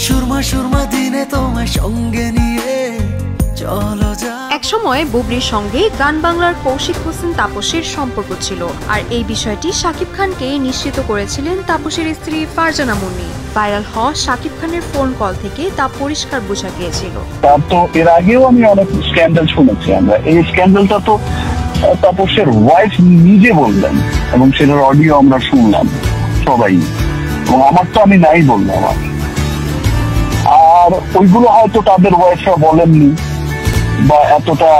সুরমা সুরমা দিনে তোমার সঙ্গে নিয়ে চলো যা। একসময় বুবলির সঙ্গে গান বাংলার কৌশিক হোসেন তাপসের সম্পর্ক ছিল, আর এই বিষয়টি শাকিব খানকে নিশ্চিত করেছিলেন তাপসের স্ত্রী ফারজানা মুন্নি। ভাইরাল হওয়া শাকিব খানের ফোন কল থেকে তা পরিষ্কার বোঝা গিয়েছিল। তার তো এর আগেও আমি অনেক স্ক্যান্ডাল শুনেছি, আমরা এই স্ক্যান্ডালটা তো তাপসের ওয়াইফ নিজে বললেন এবং সেটার অডিও আমরা শুনলাম সবাই, এবং আমার তো আমি নাই বললাম। আর ওইগুলো হয়তো তাদের ওয়াইফরা বলেননি, বা এতটা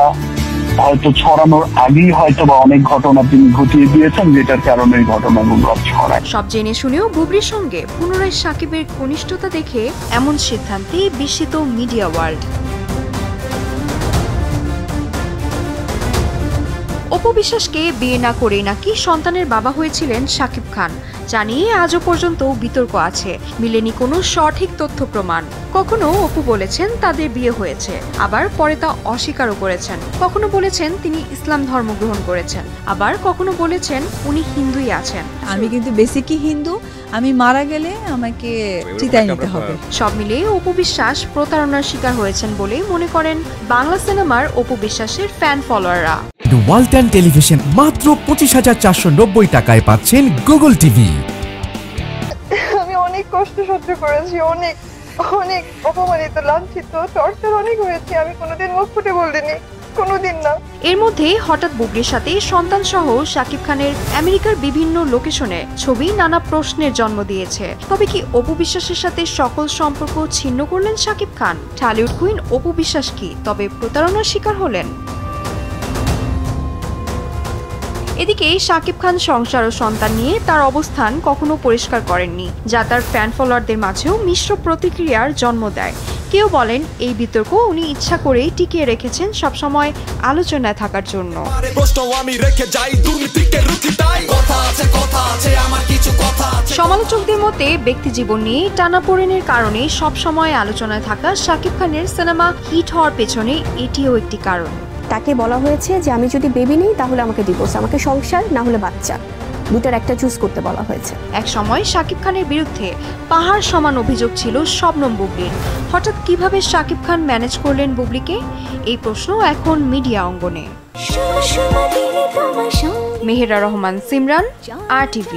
হয়তো ছড়ানোর আগেই হয়তো বা অনেক ঘটনা তিনি ঘটিয়ে দিয়েছেন, যেটার কারণে এই ঘটনাগুলো ছড়ায়। সব জেনে শুনেও বুবলির সঙ্গে পুনরায় শাকিবের ঘনিষ্ঠতা দেখে এমন সিদ্ধান্তে বিস্মিত মিডিয়া ওয়ার্ল্ড। অপু বিশ্বাসকে বিয়ে না করে নাকি সন্তানের বাবা হয়েছিলেন শাকিব খান, জানিয়ে আজও পর্যন্ত বিতর্ক আছে, মিলেনি কোনো সঠিক তথ্য প্রমাণ। কখনো অপু বলেছেন তাদের বিয়ে হয়েছে, আবার পরে তা অস্বীকারও করেছেন। কখনো বলেছেন তিনি ইসলাম ধর্ম গ্রহণ করেছেন, আবার কখনো বলেছেন উনি হিন্দুই আছেন। আমি কিন্তু বেসিকই হিন্দু, আমি মারা গেলে আমাকে চিতায় নিতে হবে। সব মিলিয়ে অপু বিশ্বাস প্রতারণার শিকার হয়েছেন বলে মনে করেন বাংলা সিনেমার অপু বিশ্বাসের ফ্যান ফলোয়াররা। ওয়ালটন টেলিভিশন মাত্র 25,490 টাকায় পাচ্ছেন গুগল টিভি। আমি অনেক কষ্ট সহ্য করেছি, অনেক অনেক অপমানিত, লাঞ্ছিত, টর্চার অনেক হয়েছে। আমি কোনোদিন মুখ ফুটে বলিনি, কোনোদিন না। এর মধ্যে হঠাৎ বুবলির সাথে সন্তান সহ শাকিব খানের আমেরিকার বিভিন্ন লোকেশনে ছবি নানা প্রশ্নের জন্ম দিয়েছে। তবে কি অপু বিশ্বাসের সাথে সকল সম্পর্ক ছিন্ন করলেন শাকিব খান? টলিউড কুইন অপু বিশ্বাস কি তবে প্রতারণার শিকার হলেন? এদিকে শাকিব খান সংসার ও সন্তান নিয়ে তার অবস্থান কখনো পরিষ্কার করেননি, যা তার ফ্যান ফলোয়ারদের মাঝেও মিশ্র প্রতিক্রিয়ার জন্ম দেয়। কেউ বলেন এই বিতর্ক উনি ইচ্ছা করেই টিকিয়ে রেখেছেন সবসময় আলোচনায় থাকার জন্য। সমালোচকদের মতে ব্যক্তি জীবন নিয়ে টানাপোড়েনের কারণে সবসময় আলোচনায় থাকা শাকিব খানের সিনেমা হিট হওয়ার পেছনে এটিও একটি কারণ। তাকে বলা হয়েছে যে আমি যদি বেবি নেই তাহলে আমাকে ডিভোর্স, আমাকে সংসার না হলে বাচ্চা, দুটার একটা চুজ করতে বলা হয়েছে। এক সময় শাকিব খানের বিরুদ্ধে পাহাড় সমান অভিযোগ ছিল শবনম বুবলির। হঠাৎ কিভাবে শাকিব খান ম্যানেজ করলেন বুবলিকে, এই প্রশ্ন এখন মিডিয়া অঙ্গনে। মেহেরা রহমান, সিমরান, RTV।